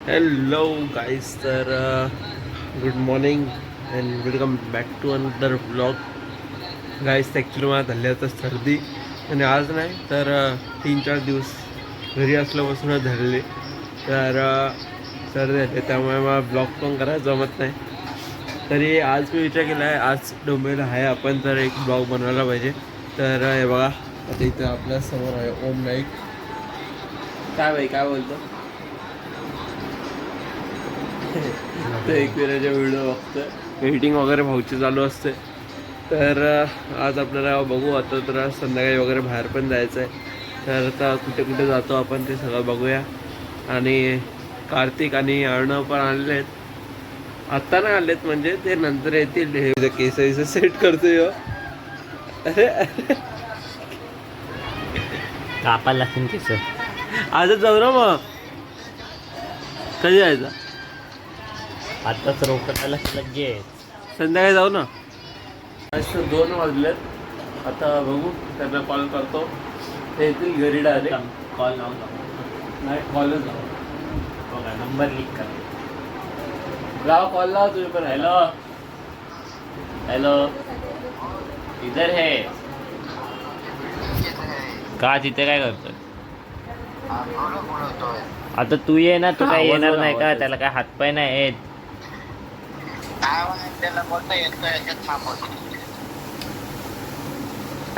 Hello guys, तर good morning and welcome back to another blog. Guys, actually मला झाली आता सर्दी आणि आज नाही तर 3-4 दिवस घरी असल्यापासूनच झालेले. तर सर्दी झाली त्यामुळे मला ब्लॉग पण करायला जमत नाही. तरी आज मी विचार केला आहे, आज डोंबिवलीला आहे आपण तर एक ब्लॉग बनवायला पाहिजे. तर हे बघा, आता इथं आपल्या समोर आहे ओम नाईक. काय बाई, काय बोलतो? तर एकविराच्या व्हिडिओ बघतं, एडिटिंग वगैरे भाऊची चालू असते. तर आज आपल्याला बघू, आता तर संध्याकाळी वगैरे बाहेर पण जायचं आहे. तर आता कुठे कुठे जातो आपण ते सगळं बघूया. आणि कार्तिक आणि अर्णव पण आलेले आहेत. आत्ता नाही आलेत, म्हणजे ते नंतर येतील. हे केस सेट करतोय. अरे कापायला लागतील केस. आजच जाऊ ना मग. कधी जायचं? आताच रोकटायला लगेच संध्याकाळी जाऊ ना. आज 2 वाजलेत. आता बघू, त्यांना कॉल करतो. ते येतील घरी डायरेक्ट. कॉल लावून नाही, कॉलच जाऊ. बघा, नंबर लिंक कर. लावा, कॉल लावा तुम्ही पण. हॅलो हॅलो, इधर है का? तिथे काय करतोय? आता तू ये ना, तू काय येणार नाही का? त्याला काय हातपाय नाही येत.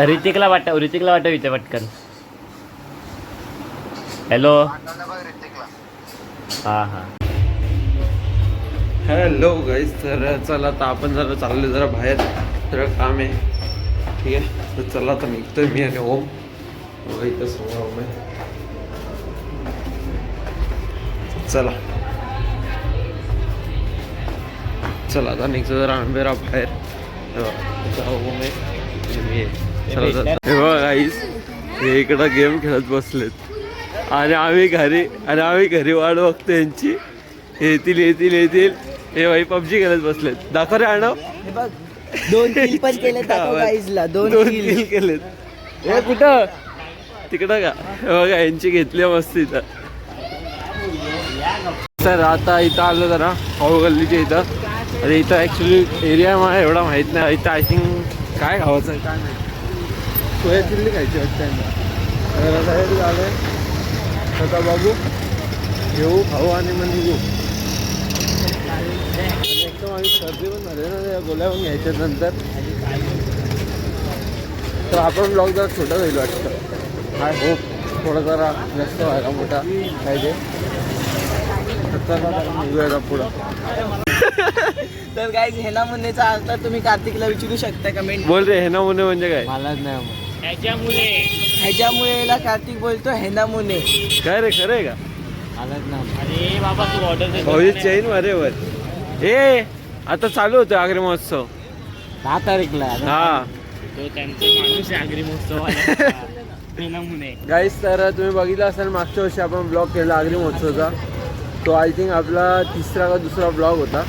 ऋतिकला वाटव इथे पटकन. हॅलो, हा हा. हॅलो गाईज, तर चला आता आपण चालले जरा बाहेर. जरा काम आहे, ठीक आहे. तर चला आता निघतोय मी आणि ओम. इथं समोर ओम आहे. चला चला आता निघतो जरा आंबेरा बाहेर. ओम आहे, मी आहे. चला हे बघा गाईज, हे इकडं गेम खेळत बसलेत आणि आम्ही घरी वाट बघतो यांची. येतील. हे भाई पबजी खेळत बसलेत. दाखव रे अर्णव. 2 किल पण केले गाईजला. 2 किल केलेत. हे कुठं? तिकडं का? बघा, यांची घेतली मस्त इथं. तर आता इथं आलं जरा खाऊ गल्लीच्या इथं. आणि इथं ॲक्च्युली एरिया मला एवढा माहीत नाही. इथं आय थिंक काय खावायचं आहे काय नाही, सोया चिल्ली खायची वाटतं त्यांना. बाहेर झालं आहे आता, बघू, घेऊ, खाऊ आणि मग निघू. आणि एकदम आम्ही सर्दी पण झाले ना, त्या गोळ्या पण घ्यायच्या नंतर. तर आपण ब्लॉग जरा छोटा होईल वाटतं. आय होप थोडा जरा जास्त व्हायला मोठा पाहिजे. निघूया पुढं. तर गाईज, हेना मुन्नेचा अर्थ तुम्ही कार्तिकला विचारू शकता कमेंट. बोल रे, हेना मुने म्हणजे काय? मलाच नाही. ह्याच्यामुळे कार्तिक बोलतो हेना मुने. काय रे, खरं आहे का? मलाच नाही. अरे बाबा, तू ऑर्डर भाऊजी चैन मध्ये वर. ए आता चालू होतं आग्रा महोत्सव 10 तारीखला. हा. तो त्यांचा माणूस आहे आगरी महोत्सव. गाईस, तर तुम्ही बघितलं असेल मागच्या वर्षी आपण ब्लॉग केला आगरी महोत्सवचा. तो आय थिंक आपला 3रा का 2रा ब्लॉग होता.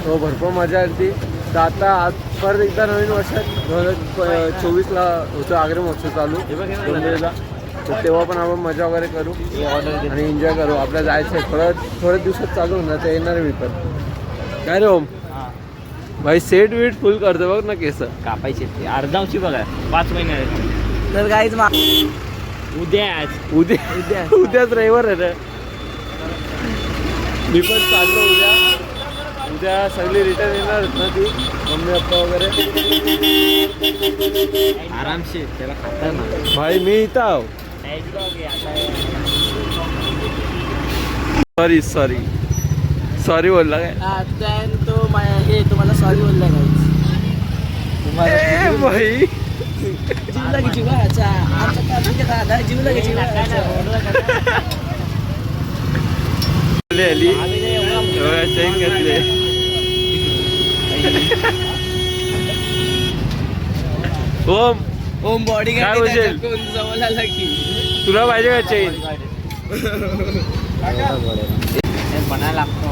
तो भरपूर मजा आली. तर आता आज परत एकदा नवीन वर्षात 2024ला होतं आगरी महोत्सव चालू डोंबिवलीला. तर तेव्हा पण आपण मजा वगैरे करू आणि एन्जॉय करू. आपल्याला जायचं आहे, थोड्या दिवसात चालू होणार. तर येणार मी पण. काय रे ओम भाई, सेट वेट फुल करतो बघ ना केस. कापायचे ते अर्धावची बघा, 5 महिने. तर गाईज, उद्याच रविवार आहे ना. मी पण चाललो उद्या सगळी रिटर्न येणार आहेत ना, ती मम्मी पप्पा वगैरे. आरामशीर त्याला खाता ना भाई, मी इथं आहो. सॉरी बोलला काय? तो हे तुम्हाला सॉरी बोलला गाईज. भाई जीव लागे जीव. अच्छा, आमच्या कार्तिक दादा जीव लागे जीव. आली चैन घेतले. ओम बॉडी काय बोलशील? जवळ आला की तुला पाहिजे का चैन? बनायला लागतो.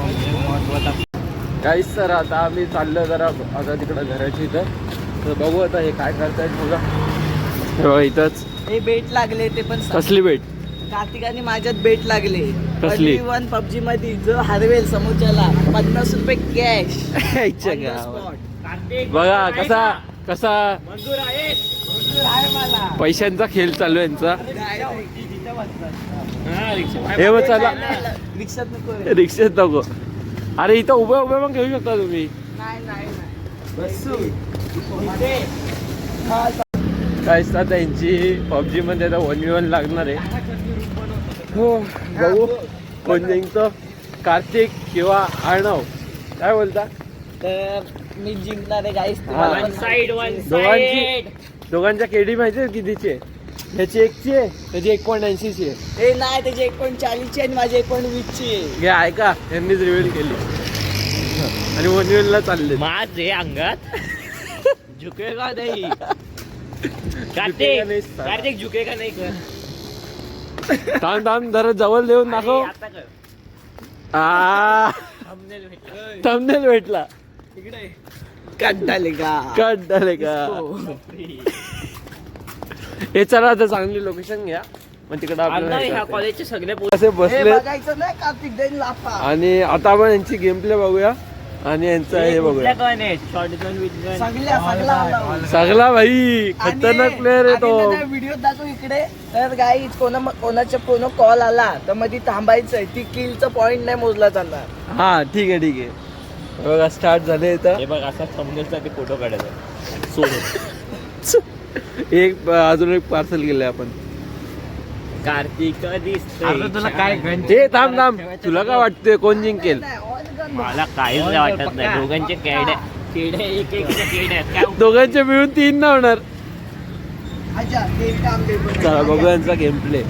काहीच. तर आता आम्ही चाललो जरा आता तिकडं घराची इथं. तर बघू आता हे काय करतायत मुलं. इथंच हे बेट लागले ते पण कसली भेट? कार्तिकाने माझ्यात बेट लागले. कसली? 1 PUBG मध्ये जो हरवेल समोरच्याला 50 रुपये कॅश. यायच्या गावात. बघा कसा मंजूर आहे मला. पैशांचा खेळ चालू आहे यांचा. हे मग चला रिक्षात नको रे. रिक्षात नको. अरे इथं उभ्या उभ्या पण घेऊ शकता तुम्ही. नाही बसू काय असतात त्यांची पबजी मध्ये आता 1v1 लागणार आहे. हो बघू कोण जिंकतो, कार्तिक किंवा अर्णव. काय बोलता? तर मी जिंकणार आहे गाईस. दोघांच्या केडी माहिती आहे कितीची? ह्याची 1ची आहे, त्याची 1.80ची आहे. हे नाही त्याची 1.40 आणि माझी 1.20 आहे. हे ऐका, यांनीच रिव्हील केली आणि 1v1 ला चालले. माझे अंगात झुकेगा नाही. नाही. कार्तिक झुकेगा नाही कर. थांब जरा जवळ देऊन दाखव. आता कर. थंबनेल भेटला. कट झाले का? कट झाले का? हे चला आता चांगली लोकेशन घ्या, मग तिकडे ह्या आपल्याला कॉलेजचे सगळे असे हे बसले. बघायचं नाही कार्तिक देईन लाफा. आणि आता आपण यांची गेम प्ले बघूया आणि यांचं हे बघूया. सगळा भाई खतरनाक प्लेअर आहे तो. व्हिडिओ दाखव इकडे. तर गाई कोणाच्या कॉल आला तर मध्ये थांबायचंय. ती किलचा पॉइंट नाही मोजला जाणार. हा ठीक आहे. बघा स्टार्ट झाले इथं. हे बघ असा थंबनेलसाठी फोटो काढायचा सोडून. एक अजून एक पार्सल केलंय आपण. कार्तिक दिसतोय. तुला काय हे थांब तुला काय वाटतंय कोण जिंकेल? मला काहीच नाही वाटत नाही. दोघांचे केडे एक केडे आहेत काय. दोघांचे मिळून 3 ना होणार. चला बघू यांचा गेम प्ले.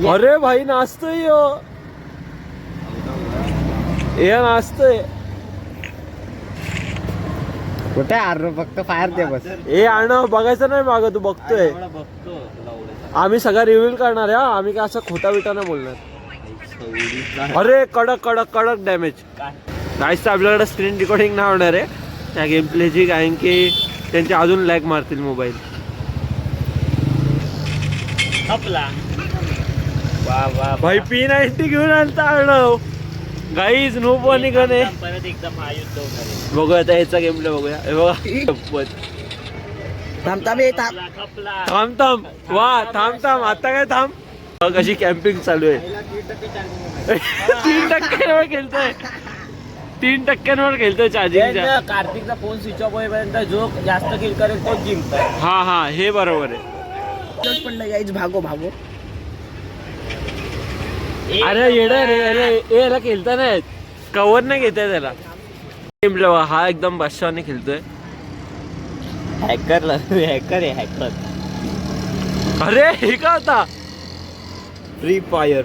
अरे भाई नाचतोय नाचतोय. कुठे आर फक्त फायर दे बस. हे आणव बघायचं नाही मागं, तू बघतोय. आम्ही सगळा रिव्ह्यू करणार आहे. आम्ही काय असं खोटा बिटा नाही बोलणार. अरे कडक डॅमेज. काहीच तर आपल्याकडे स्क्रीन रेकॉर्डिंग नाही होणार आहे त्या गेम प्लेची, कारण की त्यांचे अजून लॅग मारतील मोबाईल. भाई P90 घेऊन आणता अर्णव. गाईज नो पण गण आहे. परत एकदम आयुध होणार. बघूया आता ह्याचा गेम प्ले बघूया. हे बघा थांब थांब आता काय थांब. कशी कॅम्पिंग चालू आहे. 3% खेळतोय. 3% खेळतोय चार्जिंगच्या. कार्तिकचा फोन स्विच ऑफ होईपर्यंत जो जास्त किल करेल तोच जिंकतोय. हा हे बरोबर आहे. पडलं गाईज. भागो अरे येडा रे. याला खेळता नाही कव्हर नाही घेताय त्याला. गेम प्ले बघा. हा एकदम बादशाहने खेळतोय. हॅकर आहे हॅकर. अरे हे का होता? फ्री फायर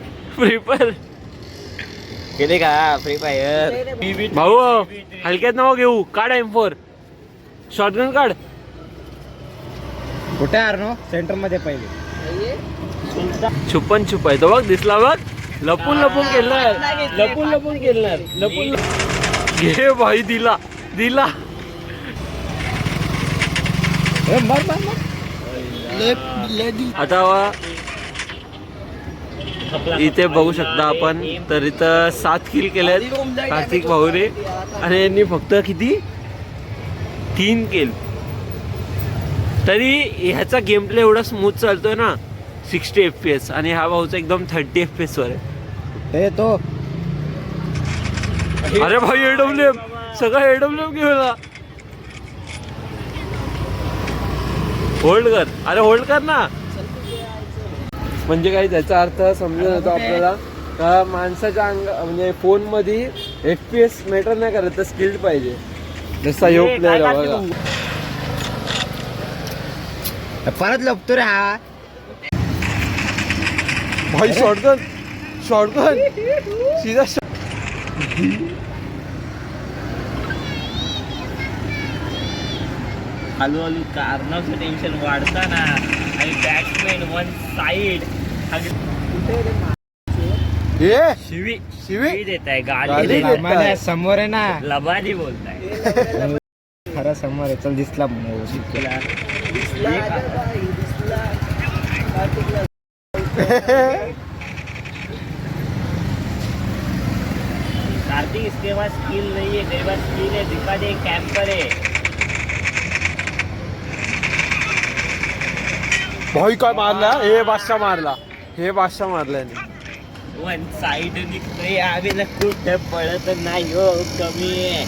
केले का? फ्री फायर भाऊ हलक्यात नाव घेऊ. काढ M4 शॉटगन काढ. कुठे आर सेंटर मध्ये पहिले छुपन छुपाय तो बघ दिसला बघ. लपून केलंय. घे भाई. दिला. आता इथे बघू शकता आपण. तर इथं 7 किल केलेत कार्तिक भाऊने आणि यांनी फक्त किती 3 किल. तरी ह्याचा गेम प्ले एवढा स्मूथ चालतोय ना 60 FPS आणि हा भाऊचा एकदम 30 FPS वर आहे. अरे भाई AWM सगळं AWM घेऊया. होल्ड कर. अरे होल्ड कर ना. म्हणजे काही त्याचा अर्थ समजून येतो आपल्याला का माणसाच्या म्हणजे फोन मध्ये FPS मॅटर नाही करत तर स्किल्ड पाहिजे. जसा ह्यो प्लेअर आहे बघा. परत लपतो रे हा. भाई शॉटगन सीधा हळूहळू कारणाचं टेन्शन वाढताना आणि बॅट्समॅन वन साइड शिवी देत आहे. गाली देताय. समोर आहे ना. लबादी बोलताय. खरा समोर आहे. चल दिसला. कार्तिक इसके पास स्किल नहीं है, तेरे पास स्किल है, दिखा दे कैंपर है। भाई काय मारला हे बादशाह मारला याने. वन साइड निघतोय आम्ही ना कुठे पडत नाही हो, कमी आहे.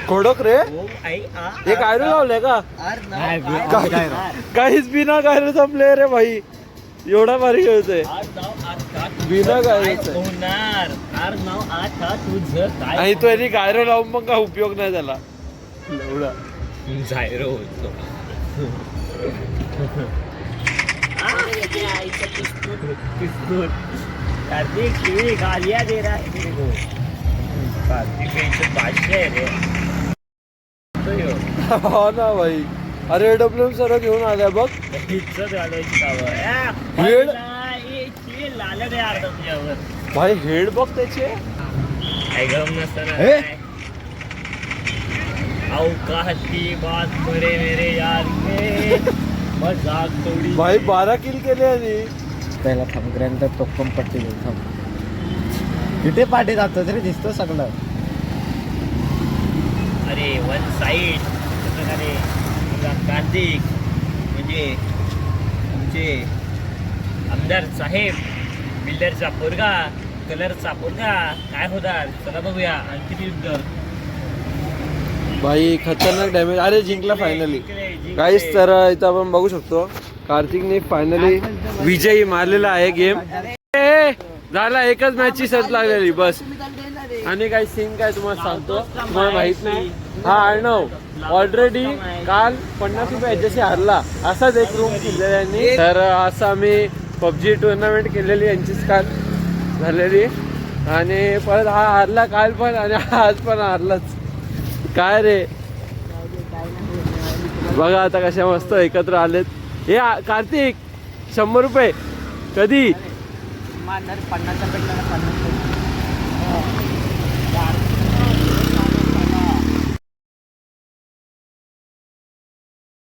कडक रे. ओ आई आ हे गायरो लावलंय का? नाही, काहीच बिना गायरोचा प्लेअर आहे भाई. एवढा भारी खेळतोय बिना गायरोचा. होणार आर नाव आता तुझं काय आणि तो याने गायरो लावून पण काय उपयोग नाही त्याला. एवढा जायरो होतो. कार्तिक किती गालियां दे रहा है मेरे को. कार्तिक पेंशन बादशाह है रे. तो यो हो ना भाई. अरे AWM सर्व घेऊन आलाय बघ. इज्जत घालवायची कावं. हेड. लालड आहे अर्धा तुझ्यावर. भाई हेड बघ त्याचे. काय गम नसताना औकात की बात करे मेरे यार के मजाक थोडी. भाई 12 किल केले आणि पहिला थांब ग्रँड टोकम पट्टी घेऊन थांब. किती पाठी जातो तरी दिसतो सगळं. अरे वन साइड प्रकारे कार्तिक म्हणजे आमचे आमदार साहेब, बिल्डरचा पोरगा, कलरचा पोरगा काय होणार. चला बघूया आणखी युद्ध. भाई खतरनाक डॅमेज. अरे जिंकला फायनली काहीच. तर इथं आपण बघू शकतो कार्तिकने फायनली विजयी मारलेला आहे गेम. झाला एकच मॅचची शर्त लागलेली बस. आणि काही सीन काय तुम्हाला सांगतो, तुम्हाला माहित नाही. हा अर्णव ऑलरेडी काल 50 रुपये याच्याशी हारला. असाच एक रूम केलेला यांनी. तर असं आम्ही PUBG टुर्नामेंट केलेली यांचीच काल झालेली. आणि परत हा हारला काल पण आणि आज पण हारलाच. काय रे बघा आता कशा मस्त एकत्र आलेत. हे कार्तिक 100 रुपये कधी 50 पेटला 50